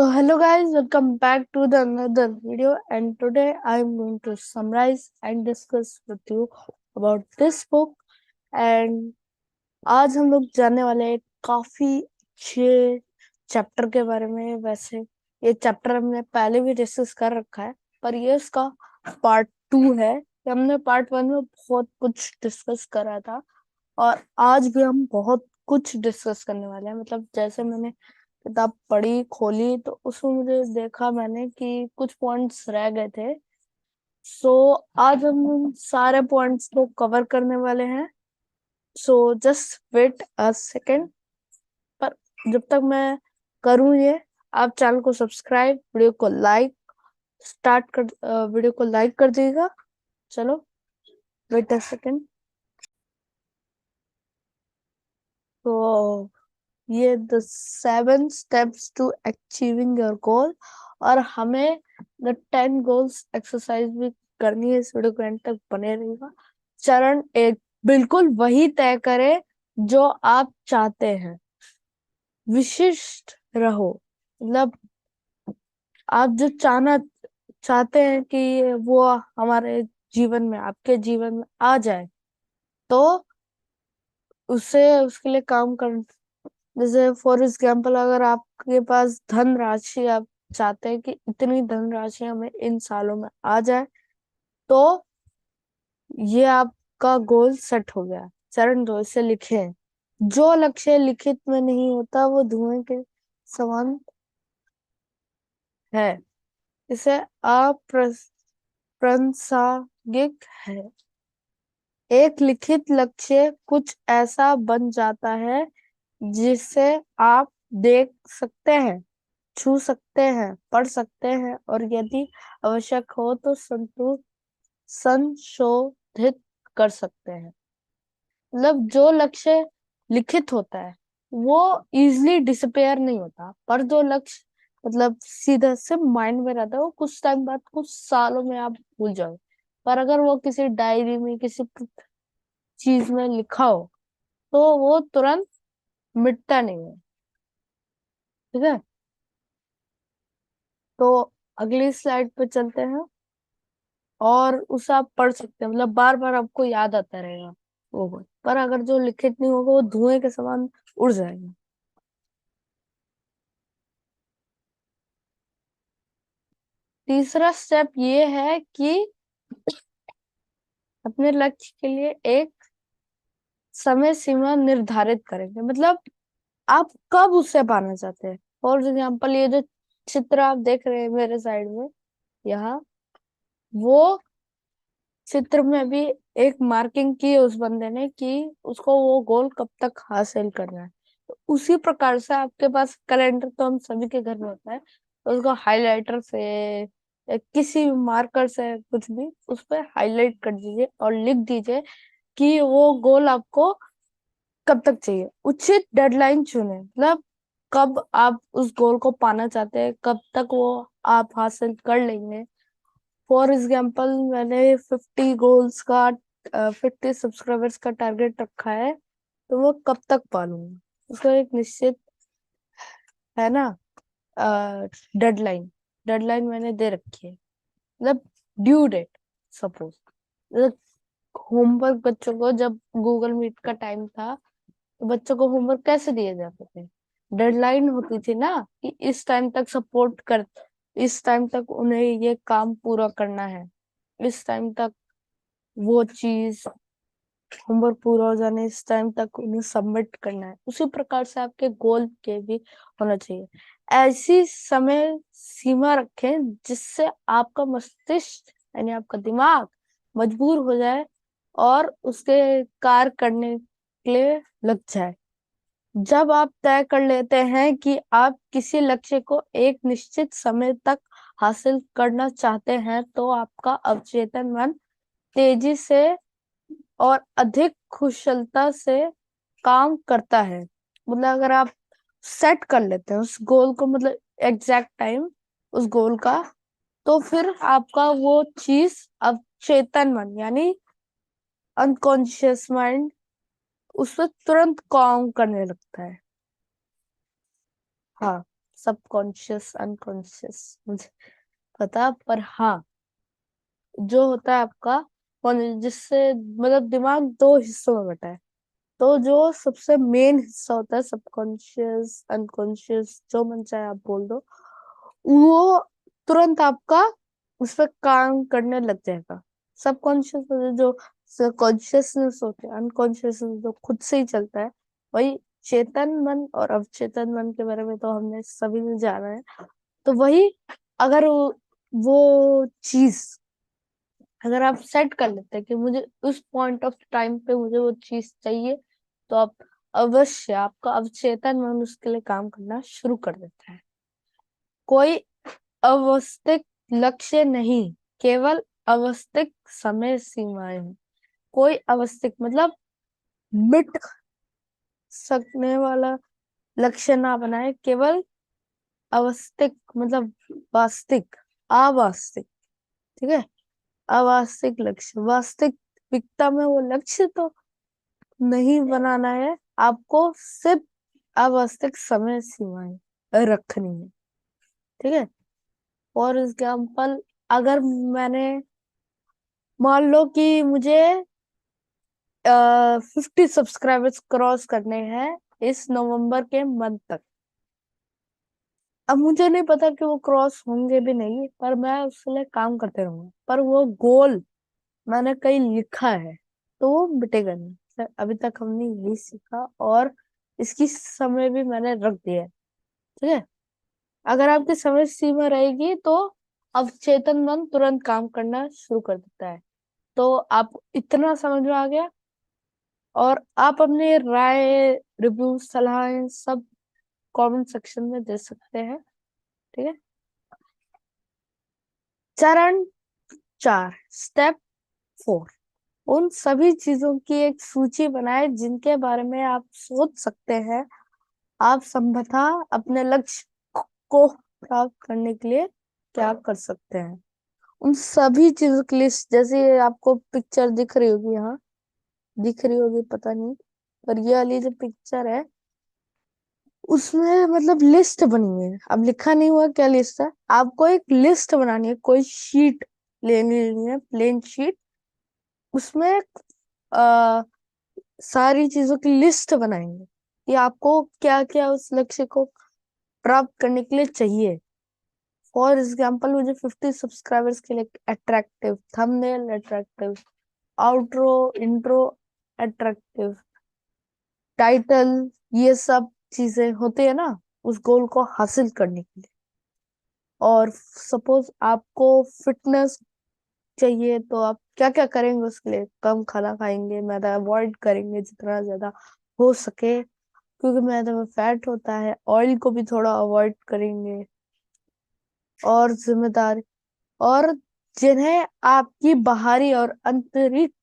So hello guys, welcome back to the another video, and today I am going to summarize and discuss with you about this book. And आज हम लोग जानने वाले हैं काफी अच्छे चैप्टर के बारे में। वैसे ये चैप्टर हमने पहले भी डिस्कस कर रखा है, पर ये इसका पार्ट 2 है। हमने पार्ट 1 में बहुत कुछ डिस्कस करा था और आज भी हम बहुत कुछ डिस्कस करने वाले हैं। मतलब जैसे मैंने किताब पढ़ी खोली तो उसमें मुझे देखा मैंने कि कुछ पॉइंट्स रह गए थे। सो आज हम उन सारे पॉइंट्स को कवर करने वाले हैं। So just wait a second. पर जब तक मैं करूँ ये, आप चैनल को सब्सक्राइब, वीडियो को लाइक वीडियो को लाइक कर दीजिएगा। चलो वेट अ सेकेंड। तो ये the 7 steps to achieving your goal, और हमें द 10 गोल्स एक्सरसाइज भी करनी है। इस वीडियो को एंड तक बने रहिएगा। चरण 1, बिल्कुल वही तय करें जो आप चाहते हैं। विशिष्ट रहो, मतलब आप जो चाहना चाहते हैं कि वो हमारे जीवन में, आपके जीवन में आ जाए, तो उससे उसके लिए काम कर। जैसे फॉर एग्जाम्पल, अगर आपके पास धन राशि, आप चाहते हैं कि इतनी धन राशि हमें इन सालों में आ जाए, तो ये आपका गोल सेट हो गया। चरण 2, इसे लिखें। जो लक्ष्य लिखित में नहीं होता वो धुएं के समान है। इसे अप्रासंगिक है। एक लिखित लक्ष्य कुछ ऐसा बन जाता है जिसे आप देख सकते हैं, छू सकते हैं, पढ़ सकते हैं और यदि आवश्यक हो तो संशोधित कर सकते हैं। मतलब जो लक्ष्य लिखित होता है वो इजिली डिसअपेयर नहीं होता, पर जो लक्ष्य मतलब सीधा से माइंड में रहता है, वो कुछ टाइम बाद, कुछ सालों में आप भूल जाओ। पर अगर वो किसी डायरी में, किसी चीज में लिखा हो, तो वो तुरंत मिटता नहीं है। ठीक है, तो अगली स्लाइड पे चलते हैं। और उसे आप पढ़ सकते हैं, मतलब बार बार आपको याद आता रहेगा वो वर्ड। पर अगर जो लिखित नहीं होगा वो धुएं के समान उड़ जाएगा। तीसरा स्टेप ये है कि अपने लक्ष्य के लिए एक समय सीमा निर्धारित करेंगे। मतलब आप कब उससे पाना चाहते हैं। फॉर एग्जाम्पल, ये जो चित्र आप देख रहे हैं मेरे साइड में यहाँ, वो चित्र में भी एक मार्किंग की है उस बंदे ने कि उसको वो गोल कब तक हासिल करना है। तो उसी प्रकार से आपके पास कैलेंडर तो हम सभी के घर में होता है, तो उसको हाइलाइटर से या किसी भी मार्कर से कुछ भी उस पर हाईलाइट कर दीजिए और लिख दीजिए कि वो गोल आपको कब तक चाहिए। उचित डेडलाइन चुने, मतलब कब आप उस गोल को पाना चाहते हैं, कब तक वो आप हासिल कर लेंगे। फॉर एग्जाम्पल, मैंने 50 गोल्स का 50 सब्सक्राइबर्स का टारगेट रखा है, तो वो कब तक पालूंगा, उसका एक निश्चित है ना डेडलाइन। डेडलाइन मैंने दे रखी है, मतलब ड्यू डेट। सपोज होमवर्क, बच्चों को जब गूगल मीट का टाइम था तो बच्चों को होमवर्क कैसे दिए जाते थे, डेडलाइन होती थी ना कि इस टाइम तक सपोर्ट कर, इस टाइम तक उन्हें ये काम पूरा करना है, इस टाइम तक वो चीज, होमवर्क पूरा हो जाने इस टाइम तक उन्हें सबमिट करना है। उसी प्रकार से आपके गोल के भी होना चाहिए। ऐसी समय सीमा रखें जिससे आपका मस्तिष्क यानी आपका दिमाग मजबूर हो जाए और उसके कार्य करने के लिए लग जाए। जब आप तय कर लेते हैं कि आप किसी लक्ष्य को एक निश्चित समय तक हासिल करना चाहते हैं, तो आपका अवचेतन मन तेजी से और अधिक कुशलता से काम करता है। मतलब अगर आप सेट कर लेते हैं उस गोल को, मतलब एग्जैक्ट टाइम उस गोल का, तो फिर आपका वो चीज अवचेतन मन यानी अनकॉन्शियस माइंड उस पर तुरंत काम करने लगता है। हाँ, सबकॉन्शियस, अनकॉन्शियस मुझे पता, पर हाँ, जो होता है आपका जिससे मतलब दिमाग दो हिस्सों में बटा है। तो जो सबसे मेन हिस्सा होता है सबकॉन्शियस, अनकॉन्शियस, जो मन चाहे आप बोल दो, वो तुरंत आपका उस पर काम करने लग जाएगा। सबकॉन्शियस जो कॉन्शियसनेस होता है, अनकॉन्शियसनेस जो खुद से ही चलता है, वही चेतन मन और अवचेतन मन के बारे में तो हमने सभी ने जाना है। तो वही, अगर वो चीज अगर आप सेट कर लेते हैं कि मुझे उस पॉइंट ऑफ टाइम पे मुझे वो चीज चाहिए, तो आप अवश्य आपका अवचेतन मन उसके लिए काम करना शुरू कर देता है। कोई अवस्थित लक्ष्य नहीं, केवल अवस्थित समय सीमाएं हैं। कोई अवस्थित मतलब मिट सकने वाला लक्ष्य ना बनाए, केवल अवस्थित मतलब वास्तविक, अवास्तविक, ठीक है, अवास्तविक लक्ष्य। वास्तविकता में वो लक्ष्य तो नहीं बनाना है, आपको सिर्फ अवास्तविक समय सीमाएं रखनी है, ठीक है। फॉर एग्जाम्पल, अगर मैंने मान लो कि मुझे 50 सब्सक्राइबर्स क्रॉस करने हैं इस नवंबर के मंथ तक। अब मुझे नहीं पता कि वो क्रॉस होंगे भी नहीं, पर मैं उसके लिए काम करते रहूंगा, पर वो गोल मैंने कहीं लिखा है तो वो मिटेगा नहीं। सर, अभी तक हमने यही सीखा, और इसकी समय भी मैंने रख दिया है, ठीक है। अगर आपकी समय सीमा रहेगी तो अवचेतन मन तुरंत काम करना शुरू कर देता है। तो आप इतना समझ में आ गया, और आप अपनी राय, रिव्यू, सलाहें सब कमेंट सेक्शन में दे सकते हैं, ठीक है। चरण 4, स्टेप 4, उन सभी चीजों की एक सूची बनाए जिनके बारे में आप सोच सकते हैं आप संभवतः अपने लक्ष्य को प्राप्त करने के लिए क्या कर सकते हैं। उन सभी चीजों की लिस्ट, जैसे आपको पिक्चर दिख रही होगी, यहाँ दिख रही होगी पता नहीं, पर ये वाली जो पिक्चर है उसमें मतलब लिस्ट बनी हुई है। अब लिखा नहीं हुआ क्या लिस्ट है, आपको एक लिस्ट बनानी है, कोई शीट लेनी है, प्लेन शीट, उसमें आ, सारी चीजों की लिस्ट बनाएंगे कि आपको क्या क्या उस लक्ष्य को प्राप्त करने के लिए चाहिए। फॉर एग्जाम्पल, मुझे 50 सब्सक्राइबर्स के लिए attractive thumbnail, attractive outro, intro, attractive title, ये सब चीजें होती है ना उस गोल को हासिल करने के लिए। और सपोज आपको फिटनेस चाहिए, तो आप क्या क्या करेंगे उसके लिए? कम खाना खाएंगे, मैदा अवॉइड करेंगे जितना ज्यादा हो सके, क्योंकि मैदे में फैट होता है। ऑयल को भी थोड़ा अवॉइड करेंगे। और जिम्मेदारी, और जिन्हें आपकी बाहरी और आंतरिक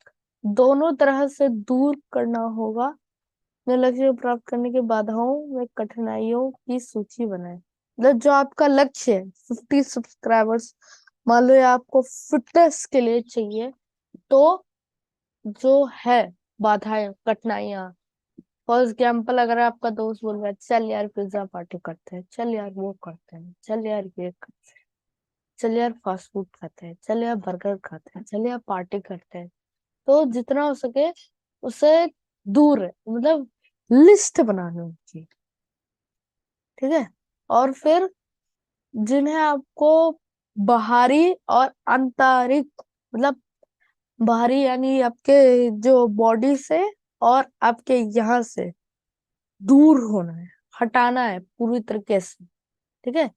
दोनों तरह से दूर करना होगा। अपने लक्ष्य को प्राप्त करने की बाधाओं में कठिनाइयों की सूची बनाएं। मतलब जो आपका लक्ष्य है 50 सब्सक्राइबर्स, मान लो ये आपको फिटनेस के लिए चाहिए, तो जो है बाधाएं, कठिनाइयां, फॉर एग्जाम्पल, अगर आपका दोस्त बोल रहा है चल यार पिज्जा पार्टी करते हैं, चल यार वो करते हैं, चल यार ये करते हैं, चल यार फास्ट फूड खाते हैं, चल यार बर्गर खाते हैं, चल यार पार्टी करते हैं, तो जितना हो सके उससे दूर है, मतलब लिस्ट बनानी होगी, ठीक है। और फिर जिन्हें आपको बाहरी और आंतरिक, मतलब बाहरी यानी आपके जो बॉडी से और आपके यहाँ से दूर होना है, हटाना है पूरी तरीके से, ठीक है।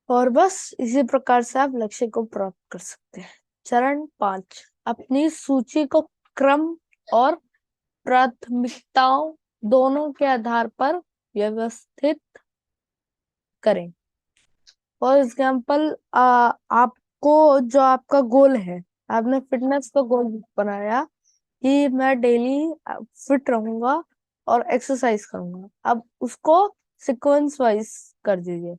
और बस इसी प्रकार से आप लक्ष्य को प्राप्त कर सकते हैं। चरण 5, अपनी सूची को क्रम और प्राथमिकताओं दोनों के आधार पर व्यवस्थित करें। फॉर एग्जाम्पल, आपको जो आपका गोल है, आपने फिटनेस का गोल बनाया कि मैं डेली फिट रहूंगा और एक्सरसाइज करूंगा। अब उसको सिक्वेंस वाइज कर दीजिए।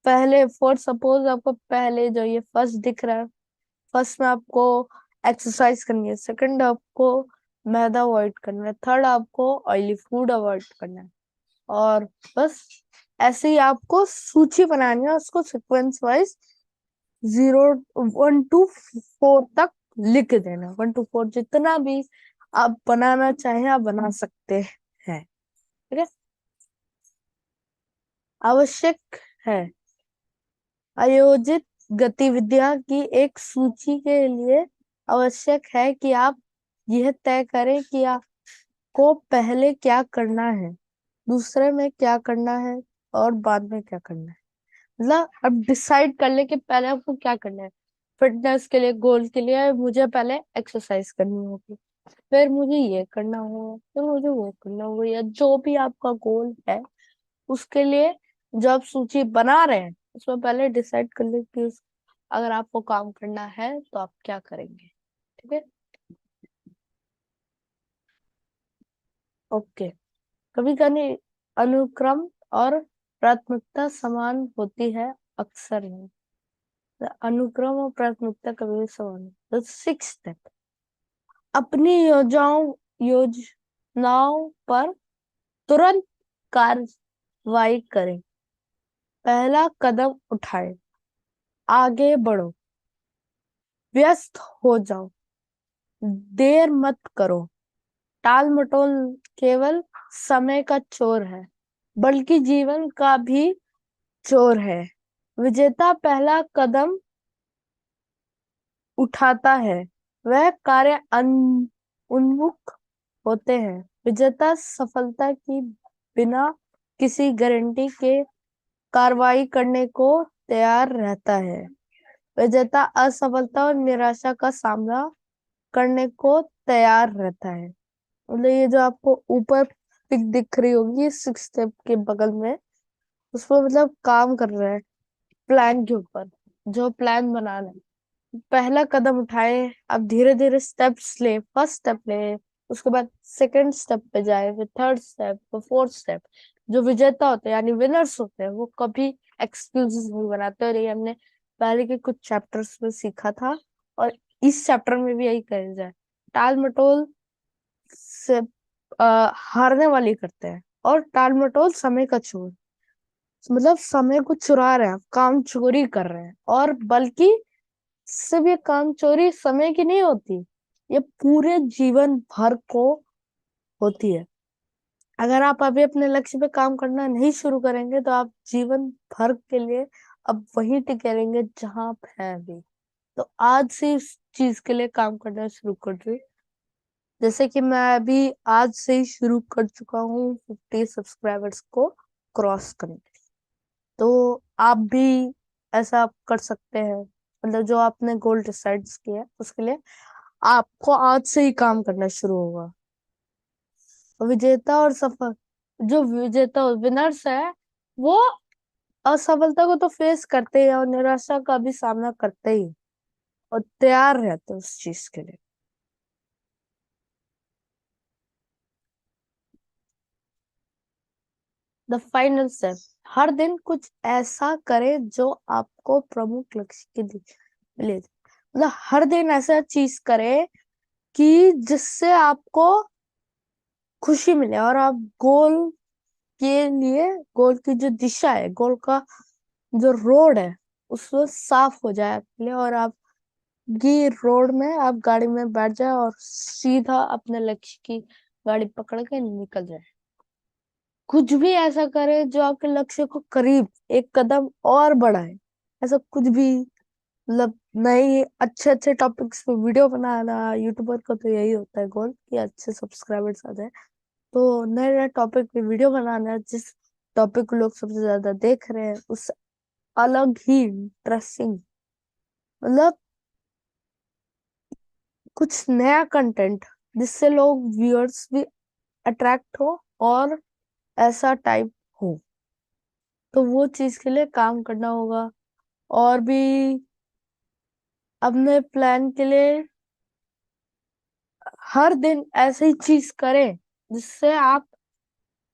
पहले फॉर सपोज आपको पहले जो ये फर्स्ट दिख रहा है, फर्स्ट में आपको एक्सरसाइज करनी है, सेकंड आपको मैदा अवॉइड करना है, थर्ड आपको ऑयली फूड अवॉइड करना है, और बस ऐसे ही आपको सूची बनानी है, उसको सीक्वेंस वाइज 0 1 to 4 तक लिख देना। 1 to 4 जितना भी आप बनाना चाहें आप बना सकते हैं। ठीक है। आवश्यक है आयोजित गतिविधियां की एक सूची के लिए आवश्यक है कि आप यह तय करें कि आपको पहले क्या करना है, दूसरे में क्या करना है और बाद में क्या करना है। मतलब अब डिसाइड कर ले कि पहले आपको क्या करना है। फिटनेस के लिए, गोल के लिए मुझे पहले एक्सरसाइज करनी होगी, फिर मुझे ये करना होगा, फिर मुझे वो करना होगा, या जो भी आपका गोल है उसके लिए जो आप सूची बना रहे हैं उसमें पहले डिसाइड कर ले कि अगर आपको काम करना है तो आप क्या करेंगे। ठीक है। ओके। कभी कभी अनुक्रम और प्राथमिकता समान होती है, अक्सर नहीं। अनुक्रम और प्राथमिकता कभी भी समान नहीं। 6 स्टेप, अपनी योजनाओं पर तुरंत कार्रवाई करें। पहला कदम उठाएं, आगे बढ़ो, व्यस्त हो जाओ, देर मत करो। टाल मटोल केवल समय का चोर है, बल्कि जीवन का भी चोर है। विजेता पहला कदम उठाता है, वह कार्य उन्मुख होते हैं। विजेता सफलता की बिना किसी गारंटी के कार्रवाई करने को तैयार रहता है। विजेता असफलता और निराशा का सामना करने को तैयार रहता है। मतलब ये जो आपको ऊपर पिक दिख रही होगी 6 स्टेप के बगल में, उसमें मतलब काम कर रहा है प्लान के ऊपर, जो प्लान बनाना है। पहला कदम उठाए, अब धीरे धीरे स्टेप्स ले, फर्स्ट स्टेप ले, उसके बाद सेकंड स्टेप पे जाए, फिर थर्ड स्टेप, फिर फोर्थ स्टेप। जो विजेता होते हैं यानी विनर्स होते हैं वो कभी एक्सक्यूजेस नहीं बनाते, और ये हमने पहले के कुछ चैप्टर्स में सीखा था, और इस चैप्टर में भी यही कहा जाए। टाल मटोल से हारने वाली करते हैं, और टाल मटोल समय का चोर, मतलब समय को चुरा रहे हैं, काम चोरी कर रहे हैं। और बल्कि सिर्फ ये काम चोरी समय की नहीं होती, ये पूरे जीवन भर को होती है। अगर आप अभी अपने लक्ष्य पे काम करना नहीं शुरू करेंगे तो आप जीवन भर के लिए अब वहीं टिके रहेंगे जहां आप हैं अभी। तो आज से इस चीज के लिए काम करना शुरू कर दो। जैसे कि मैं अभी आज से ही शुरू कर चुका हूँ 50 सब्सक्राइबर्स को क्रॉस करने। तो आप भी ऐसा कर सकते हैं। मतलब जो आपने गोल डिसाइड किया है उसके लिए आपको आज से ही काम करना शुरू होगा। विजेता और सफल, जो विजेता विनर्स है वो असफलता को तो फेस करते ही हैं और निराशा का भी सामना करते ही, और तैयार रहते हैं उस चीज के लिए। द फाइनल स्टेप, हर दिन कुछ ऐसा करें जो आपको प्रमुख लक्ष्य की दिशा ले जाए। मतलब हर दिन ऐसा चीज करें कि जिससे आपको खुशी मिले, और आप गोल के लिए, गोल की जो दिशा है, गोल का जो रोड है उसको साफ हो जाए आपके लिए, और आप की रोड में आप गाड़ी में बैठ जाए और सीधा अपने लक्ष्य की गाड़ी पकड़ के निकल जाए। कुछ भी ऐसा करे जो आपके लक्ष्य को करीब एक कदम और बढ़ाए। ऐसा कुछ भी, मतलब नए अच्छे अच्छे टॉपिक्स पे वीडियो बनाना, यूट्यूबर का तो यही होता है गोल कि अच्छे सब्सक्राइबर्स आ जाए। तो नए नए टॉपिक पे वीडियो बनाना, जिस टॉपिक को लोग सबसे ज्यादा देख रहे हैं उस अलग ही इंटरेस्टिंग, मतलब कुछ नया कंटेंट जिससे लोग व्यूअर्स भी अट्रैक्ट हो और ऐसा टाइप हो। तो वो चीज के लिए काम करना होगा। और भी अपने प्लान के लिए हर दिन ऐसी चीज करें जिससे आप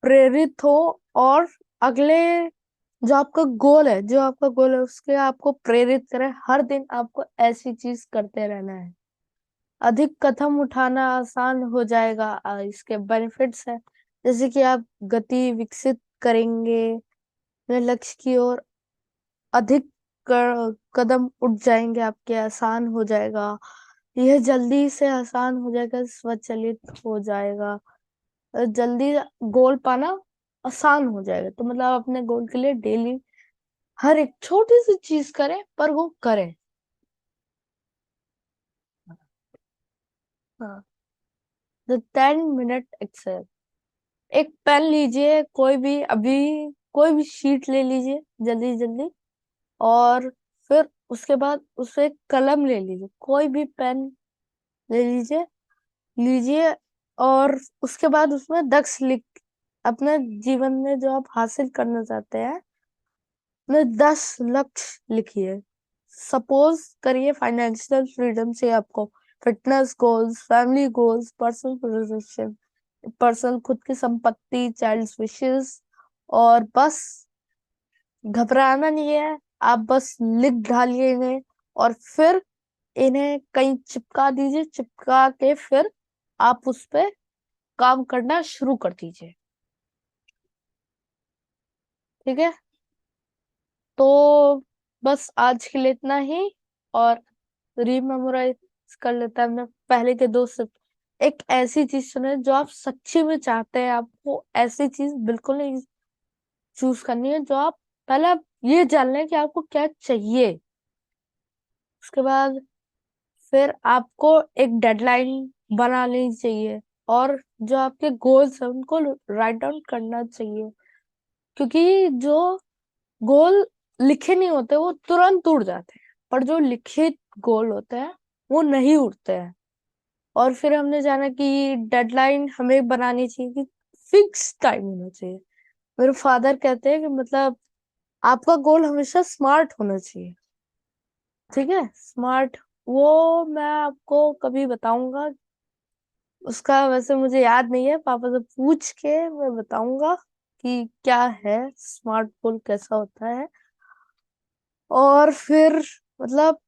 प्रेरित हो, और अगले जो आपका गोल है उसके आपको प्रेरित करे। हर दिन आपको ऐसी चीज करते रहना है। अधिक कदम उठाना आसान हो जाएगा। इसके बेनिफिट्स है जैसे कि आप गति विकसित करेंगे, अपने लक्ष्य की ओर अधिक कदम उठ जाएंगे आपके, आसान हो जाएगा, यह जल्दी से आसान हो जाएगा, स्वचालित हो जाएगा, जल्दी गोल पाना आसान हो जाएगा। तो मतलब आप अपने गोल के लिए डेली हर एक छोटी सी चीज करें, पर वो करें। हाँ। The 10 minute exercise. एक पेन लीजिए, कोई भी, अभी कोई भी शीट ले लीजिए जल्दी जल्दी, और फिर उसके बाद उससे एक कलम ले लीजिए, कोई भी पेन ले लीजिए लीजिए और उसके बाद उसमें 10 लिख, अपने जीवन में जो आप हासिल करना चाहते हैं में 10 लक्ष्य लिखिए। सपोज करिए फाइनेंशियल फ्रीडम से आपको fitness goals, family goals, personal position, personal खुद की संपत्ति, चाइल्ड विशेस। और बस घबराना नहीं है, आप बस लिख डालिए इन्हें, और फिर इन्हें कहीं चिपका दीजिए, चिपका के फिर आप उस पे काम करना शुरू कर दीजिए। ठीक है, तो बस आज के लिए इतना ही। और रीमेमोराइज कर लेता है हमने पहले के दो सिर्फ। एक ऐसी चीज चुने जो आप सच्ची में चाहते हैं, आपको ऐसी चीज बिल्कुल नहीं चूज करनी है, जो आप पहले आप ये जान लें कि आपको क्या चाहिए। उसके बाद फिर आपको एक डेडलाइन बना लेनी चाहिए, और जो आपके गोल्स है उनको राइट डाउन करना चाहिए, क्योंकि जो गोल लिखे नहीं होते वो तुरंत उड़ जाते हैं, पर जो लिखित गोल होते हैं वो नहीं उड़ते हैं। और फिर हमने जाना कि डेडलाइन हमें बनानी चाहिए कि फिक्स टाइम होना चाहिए। मेरे फादर कहते हैं कि मतलब आपका गोल हमेशा स्मार्ट होना चाहिए। ठीक है, स्मार्ट, वो मैं आपको कभी बताऊंगा, उसका वैसे मुझे याद नहीं है, पापा से पूछ के मैं बताऊंगा कि क्या है स्मार्ट गोल, कैसा होता है। और फिर मतलब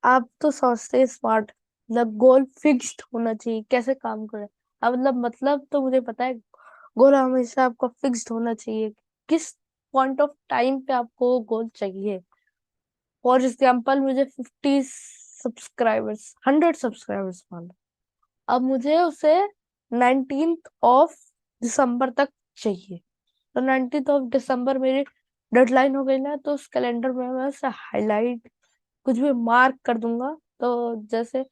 आप तो सोचते हैं स्मार्ट मतलब गोल फिक्स्ड होना चाहिए, कैसे काम करे। अब मतलब तो मुझे पता है, गोल हमेशा आपका फिक्स्ड होना चाहिए, किस पॉइंट ऑफ टाइम पे आपको गोल चाहिए। फॉर एग्जाम्पल मुझे 100 सब्सक्राइबर्स मान लो, अब मुझे उसे 19 दिसंबर तक चाहिए। तो 19 दिसंबर मेरी डेडलाइन हो गई ना, तो उस कैलेंडर में मैं उसे हाईलाइट कुछ भी मार्क कर दूंगा। तो जैसे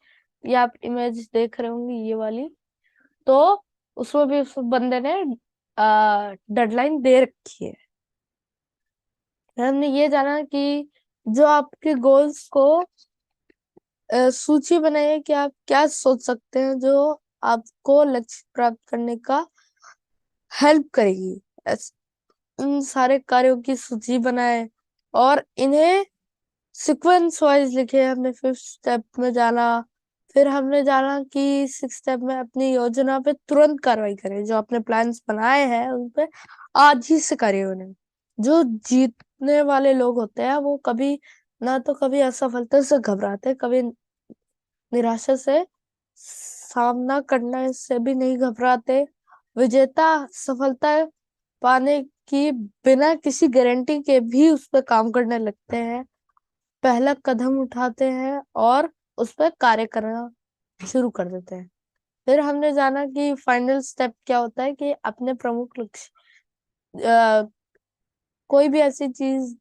ये आप इमेज देख रहे होंगे ये वाली, तो उसमें भी उस बंदे ने डेडलाइन दे रखी है। हमने ये जाना कि जो आपके गोल्स को सूची बनाई है कि आप क्या सोच सकते हैं जो आपको लक्ष्य प्राप्त करने का हेल्प करेगी। इन सारे कार्यों की सूची बनाए और इन्हें सीक्वेंस वाइज लिखे। हमने 5th स्टेप में जाना, फिर हमने जाना कि 6th स्टेप में अपनी योजना पे तुरंत कार्रवाई करें, जो आपने प्लान्स बनाए हैं उन पे आज ही से करें उन्हें। जो जीतने वाले लोग होते हैं वो कभी ना तो कभी असफलता से घबराते, कभी निराशा से सामना करने से भी नहीं घबराते। विजेता सफलता पाने की बिना किसी गारंटी के भी उस पर काम करने लगते हैं, पहला कदम उठाते हैं और उस पर कार्य करना शुरू कर देते हैं। फिर हमने जाना कि फाइनल स्टेप क्या होता है, कि अपने प्रमुख लक्ष्य, अ, कोई भी ऐसी चीज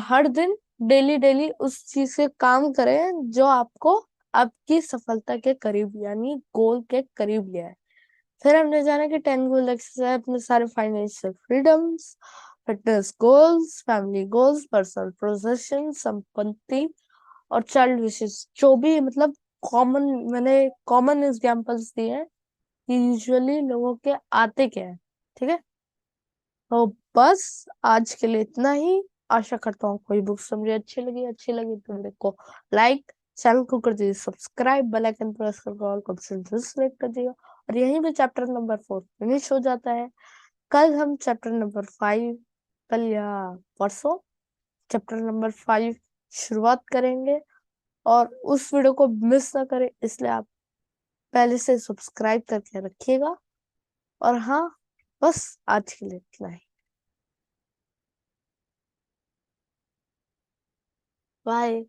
हर दिन डेली डेली उस चीज से काम करें जो आपको आपकी सफलता के करीब यानी गोल के करीब ले आए। फिर हमने जाना कि 10 गोल एक्सरसाइज अपने सारे financial freedoms, fitness goals, family goals, personal position, संपत्ति और चाइल्ड विशेस, जो भी मतलब कॉमन, मैंने कॉमन एग्जांपल्स दिए हैं कि यूजुअली लोगों के आते क्या है। ठीक है, तो बस आज के लिए इतना ही। आशा करता हूँ कोई बुक समझी अच्छी लगी तो मेरे को लाइक, चैनल को कर दीजिए सब्सक्राइब, बेल आइकन प्रेस करके ऑल को ऑप्शन सेलेक्ट कर दिया। और यहीं पे चैप्टर नंबर 4 फिनिश हो जाता है। कल हम चैप्टर नंबर 5, कल या परसों चैप्टर नंबर 5 शुरुआत करेंगे। और उस वीडियो को मिस ना करें, इसलिए आप पहले से सब्सक्राइब करके रखिएगा। और हाँ, बस आज के लिए इतना ही। बाय।